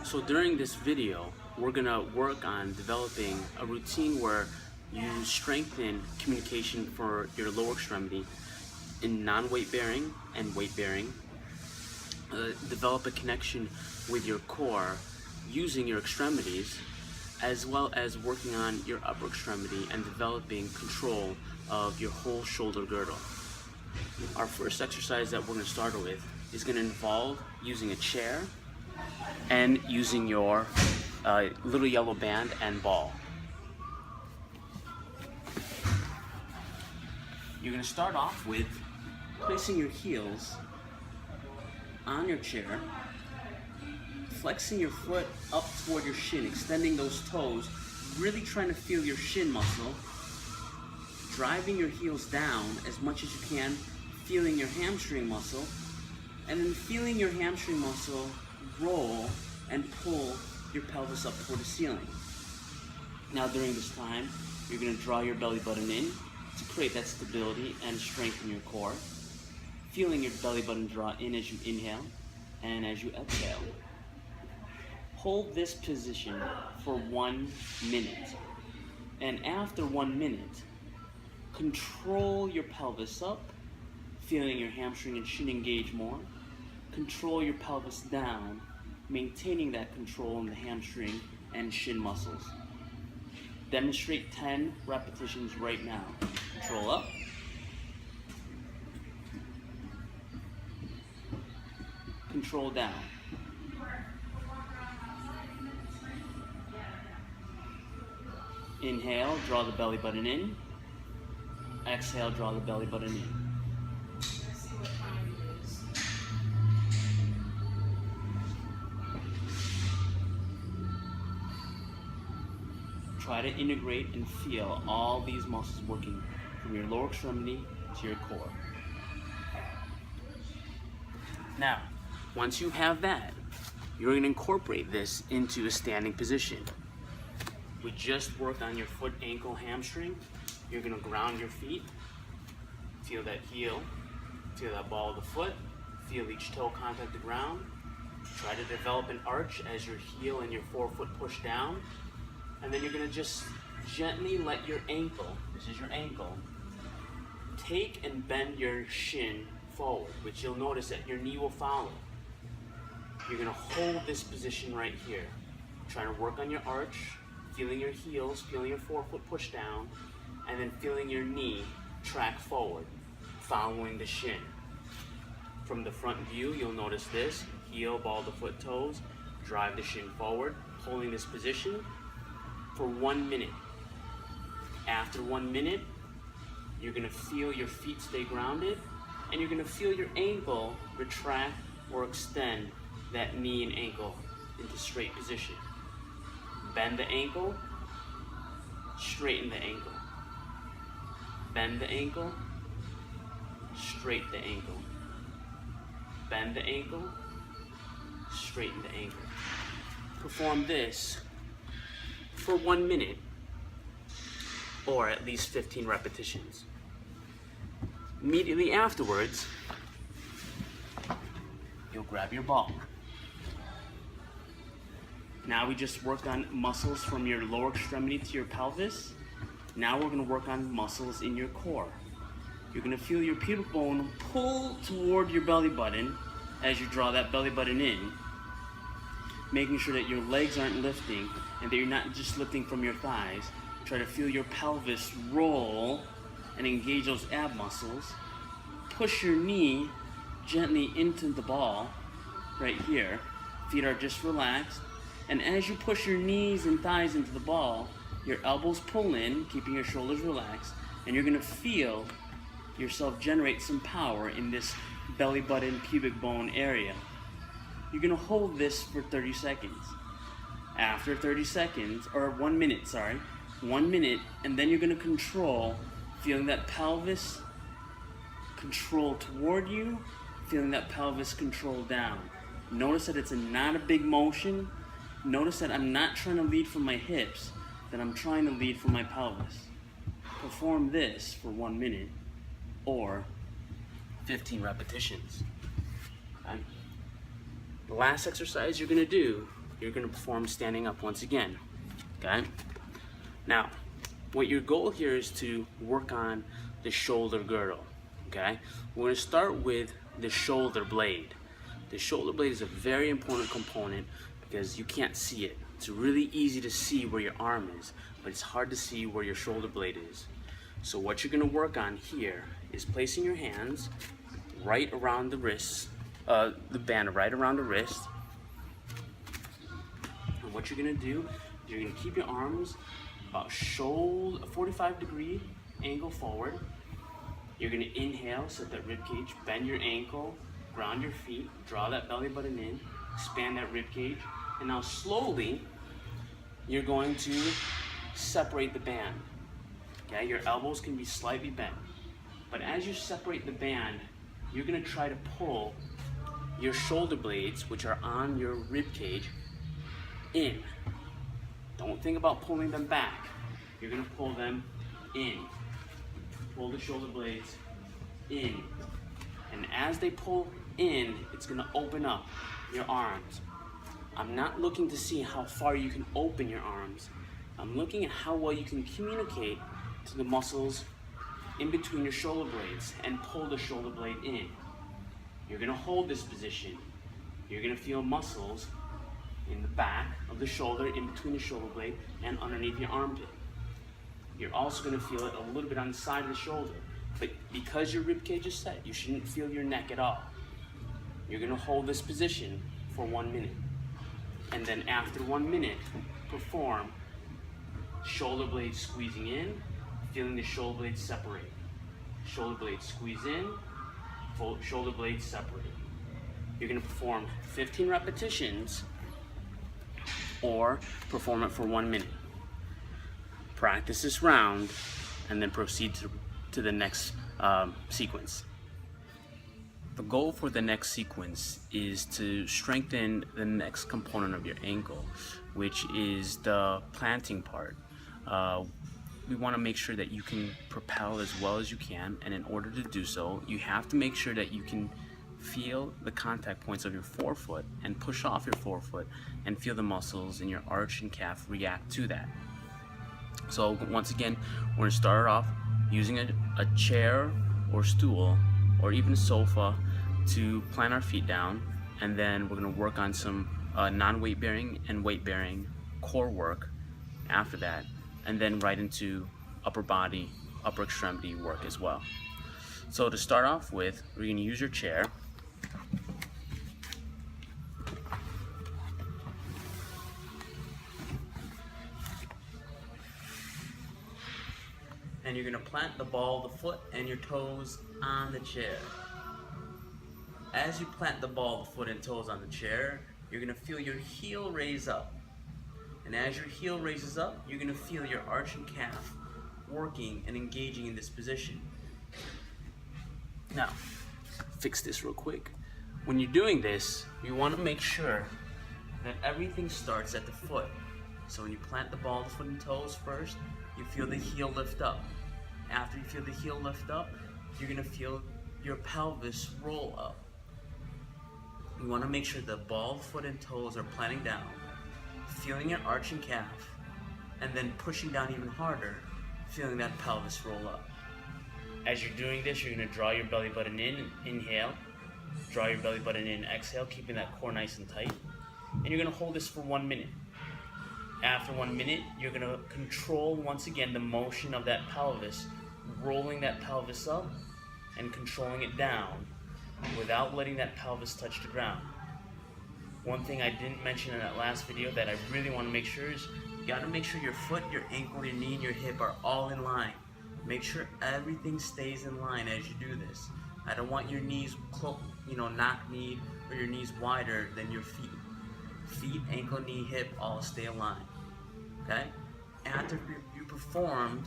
So during this video, we're gonna work on developing a routine where you strengthen communication for your lower extremity in non-weight bearing and weight bearing. Develop a connection with your core using your extremities, as well as working on your upper extremity and developing control of your whole shoulder girdle. Our first exercise that we're going to start with is going to involve using a chair and using your little yellow band and ball. You're going to start off with placing your heels on your chair, flexing your foot up toward your shin, extending those toes, really trying to feel your shin muscle, driving your heels down as much as you can, feeling your hamstring muscle, and then feeling your hamstring muscle roll and pull your pelvis up toward the ceiling. Now during this time, you're going to draw your belly button in to create that stability and strengthen your core. Feeling your belly button draw in as you inhale and as you exhale. Hold this position for 1 minute. And after 1 minute, control your pelvis up, feeling your hamstring and shin engage more. Control your pelvis down, maintaining that control in the hamstring and shin muscles. Demonstrate 10 repetitions right now. Control up. Control down. Inhale, draw the belly button in. Exhale, draw the belly button in. Try to integrate and feel all these muscles working from your lower extremity to your core. Now, once you have that, you're going to incorporate this into a standing position. We just worked on your foot, ankle, hamstring. You're going to ground your feet. Feel that heel. Feel that ball of the foot. Feel each toe contact the ground. Try to develop an arch as your heel and your forefoot push down. And then you're going to just gently let your ankle, this is your ankle, take and bend your shin forward, which you'll notice that your knee will follow. You're going to hold this position right here. Trying to work on your arch, feeling your heels, feeling your forefoot push down, and then feeling your knee track forward, following the shin. From the front view, you'll notice this, heel, ball of the foot, toes, drive the shin forward, holding this position for 1 minute. After 1 minute, you're going to feel your feet stay grounded, and you're going to feel your ankle retract or extend that knee and ankle into straight position. Bend the ankle, straighten the ankle. Bend the ankle, straighten the ankle. Bend the ankle, straighten the ankle. Perform this for 1 minute, or at least 15 repetitions. Immediately afterwards, you'll grab your ball. Now we just worked on muscles from your lower extremity to your pelvis. Now we're going to work on muscles in your core. You're going to feel your pubic bone pull toward your belly button as you draw that belly button in, making sure that your legs aren't lifting and that you're not just lifting from your thighs. Try to feel your pelvis roll and engage those ab muscles. Push your knee gently into the ball right here. Feet are just relaxed. And as you push your knees and thighs into the ball, your elbows pull in, keeping your shoulders relaxed, and you're going to feel yourself generate some power in this belly button pubic bone area. You're going to hold this for 30 seconds. After 30 seconds, or 1 minute, 1 minute, and then you're going to control, feeling that pelvis control toward you, feeling that pelvis control down. Notice that it's not a big motion. Notice that I'm not trying to lead from my hips, that I'm trying to lead from my pelvis. Perform this for 1 minute or 15 repetitions. Okay? The last exercise you're going to do you're gonna perform standing up once again, okay? Now, what your goal here is to work on the shoulder girdle, okay? We're gonna start with the shoulder blade. The shoulder blade is a very important component because you can't see it. It's really easy to see where your arm is, but it's hard to see where your shoulder blade is. So what you're gonna work on here is placing your hands right around the wrists, the band right around the wrist. And what you're gonna do, you're gonna keep your arms about shoulder 45-degree angle forward. You're gonna inhale, set that rib cage, bend your ankle, ground your feet, draw that belly button in, expand that rib cage, and now slowly you're going to separate the band. Okay, your elbows can be slightly bent, but as you separate the band, you're gonna try to pull your shoulder blades, which are on your rib cage, in. Don't think about pulling them back. You're gonna pull them in. Pull the shoulder blades in. And as they pull in, it's gonna open up your arms. I'm not looking to see how far you can open your arms. I'm looking at how well you can communicate to the muscles in between your shoulder blades and pull the shoulder blade in. You're gonna hold this position. You're gonna feel muscles in the back of the shoulder, in between the shoulder blade, and underneath your armpit. You're also gonna feel it a little bit on the side of the shoulder, but because your rib cage is set, you shouldn't feel your neck at all. You're gonna hold this position for 1 minute. And then after 1 minute, perform shoulder blades squeezing in, feeling the shoulder blades separate. Shoulder blades squeeze in, shoulder blades separate. You're gonna perform 15 repetitions or perform it for 1 minute. Practice this round and then proceed to the next sequence. The goal for the next sequence is to strengthen the next component of your ankle, which is the planting part. We want to make sure that you can propel as well as you can, and in order to do so, you have to make sure that you can feel the contact points of your forefoot and push off your forefoot and feel the muscles in your arch and calf react to that. So once again, we're going to start off using a chair or stool or even a sofa to plant our feet down, and then we're going to work on some non-weight bearing and weight bearing core work after that, and then right into upper body, upper extremity work as well. So to start off with, we're going to use your chair. And you're going to plant the ball of the foot and your toes on the chair. As you plant the ball of the foot and toes on the chair, you're going to feel your heel raise up. And as your heel raises up, you're going to feel your arch and calf working and engaging in this position. Now, fix this real quick. When you're doing this, you want to make sure that everything starts at the foot. So when you plant the ball of the foot and toes first, you feel the heel lift up. After you feel the heel lift up, you're going to feel your pelvis roll up. You want to make sure the ball, foot, and toes are planting down, feeling your arch and calf, and then pushing down even harder, feeling that pelvis roll up. As you're doing this, you're going to draw your belly button in, inhale, draw your belly button in, exhale, keeping that core nice and tight, and you're going to hold this for 1 minute. After 1 minute, you're going to control once again the motion of that pelvis, rolling that pelvis up and controlling it down without letting that pelvis touch the ground. One thing I didn't mention in that last video that I really want to make sure is you got to make sure your foot, your ankle, your knee, and your hip are all in line. Make sure everything stays in line as you do this. I don't want your knees knock-kneed or your knees wider than your feet. Feet, ankle, knee, hip all stay aligned. Okay? After you performed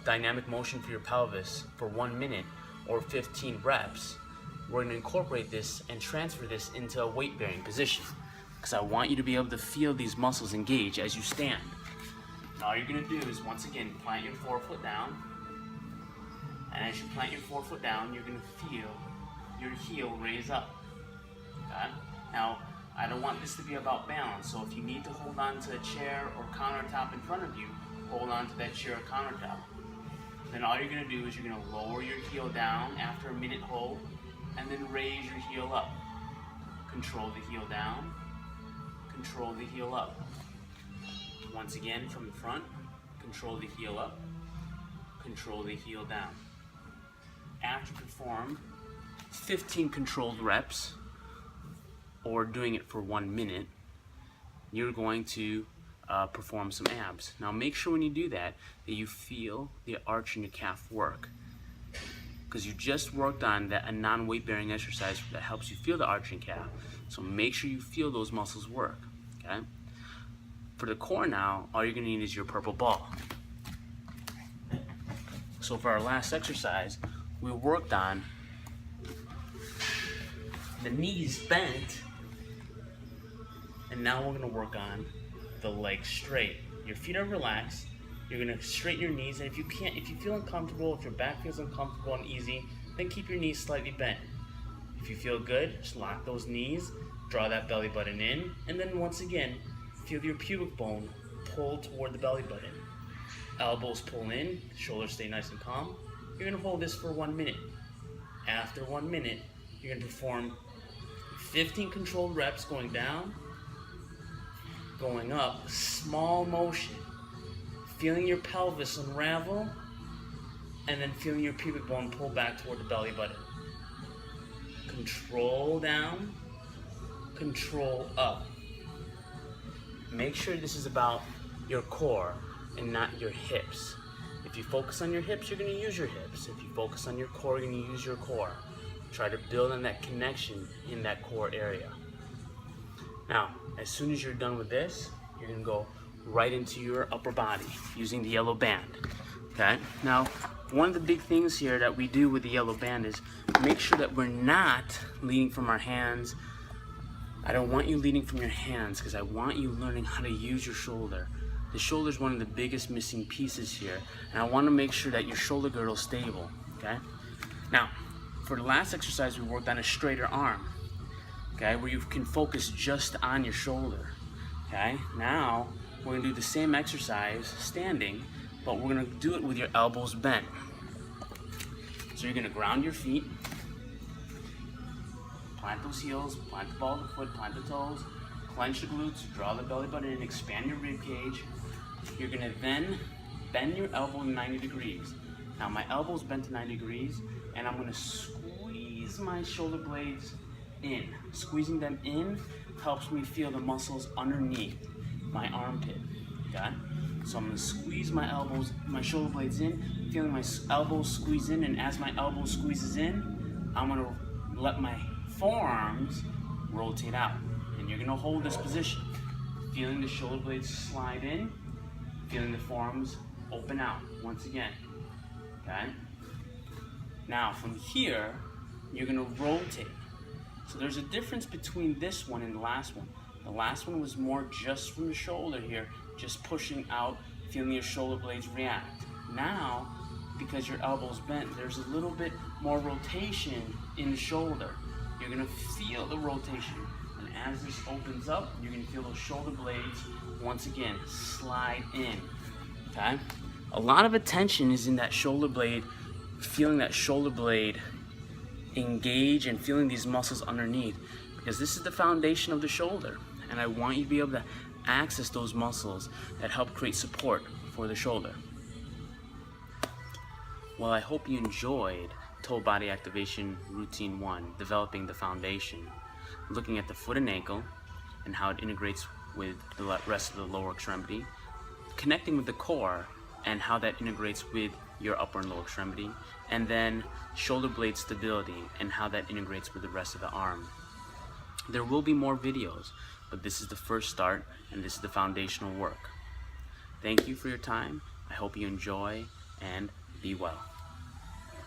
dynamic motion for your pelvis for 1 minute or 15 reps, we're going to incorporate this and transfer this into a weight-bearing position, because I want you to be able to feel these muscles engage as you stand. And all you're going to do is, once again, plant your forefoot down, and as you plant your forefoot down, you're going to feel your heel raise up. Okay? Now, I don't want want this to be about balance. So if you need to hold on to a chair or countertop in front of you, hold on to that chair or countertop. Then all you're going to do is you're going to lower your heel down after a minute hold, and then raise your heel up. Control the heel down, control the heel up. Once again from the front, control the heel up, control the heel down. After you perform 15 controlled reps, or doing it for 1 minute, you're going to perform some abs. Now make sure when you do that you feel the arch in your calf work, because you just worked on that a non-weight bearing exercise that helps you feel the arching calf. So make sure you feel those muscles work. Okay. For the core now, all you're gonna need is your purple ball. So for our last exercise, we worked on the knees bent, and now we're gonna work on the legs straight. Your feet are relaxed. You're gonna straighten your knees, and if you feel uncomfortable, if your back feels uncomfortable and easy, then keep your knees slightly bent. If you feel good, just lock those knees, draw that belly button in, and then once again, feel your pubic bone pull toward the belly button. Elbows pull in, shoulders stay nice and calm. You're gonna hold this for 1 minute. After 1 minute, you're gonna perform 15 controlled reps going down, going up, small motion, feeling your pelvis unravel, and then feeling your pubic bone pull back toward the belly button. Control down, control up. Make sure this is about your core and not your hips. If you focus on your hips, you're going to use your hips. If you focus on your core, you're going to use your core. Try to build on that connection in that core area. Now, as soon as you're done with this, you're going to go right into your upper body using the yellow band. Okay? Now, one of the big things here that we do with the yellow band is make sure that we're not leading from our hands. I don't want you leading from your hands, because I want you learning how to use your shoulder. The shoulder is one of the biggest missing pieces here, and I want to make sure that your shoulder girdle is stable. Okay? Now, for the last exercise, we worked on a straighter arm. Okay, where you can focus just on your shoulder. Okay, now we're gonna do the same exercise standing, but we're gonna do it with your elbows bent. So you're gonna ground your feet, plant those heels, plant the ball of the foot, plant the toes, clench the glutes, draw the belly button in, expand your rib cage. You're gonna then bend your elbow 90 degrees. Now my elbow's bent to 90 degrees, and I'm gonna squeeze my shoulder blades in. Squeezing them in helps me feel the muscles underneath my armpit. Okay? So I'm gonna squeeze my elbows, my shoulder blades in, feeling my elbows squeeze in, and as my elbow squeezes in, I'm gonna let my forearms rotate out. And you're gonna hold this position, feeling the shoulder blades slide in, feeling the forearms open out once again. Okay? Now from here, you're gonna rotate. So there's a difference between this one and the last one. The last one was more just from the shoulder here, just pushing out, feeling your shoulder blades react. Now, because your elbow's bent, there's a little bit more rotation in the shoulder. You're gonna feel the rotation. And as this opens up, you're gonna feel those shoulder blades, once again, slide in, okay? A lot of attention is in that shoulder blade, feeling that shoulder blade engage and feeling these muscles underneath, because this is the foundation of the shoulder, and I want you to be able to access those muscles that help create support for the shoulder. Well, I hope you enjoyed Total Body Activation Routine 1, developing the foundation, looking at the foot and ankle and how it integrates with the rest of the lower extremity, connecting with the core and how that integrates with your upper and lower extremity, and then shoulder blade stability and how that integrates with the rest of the arm. There will be more videos, but this is the first start and this is the foundational work. Thank you for your time. I hope you enjoy and be well.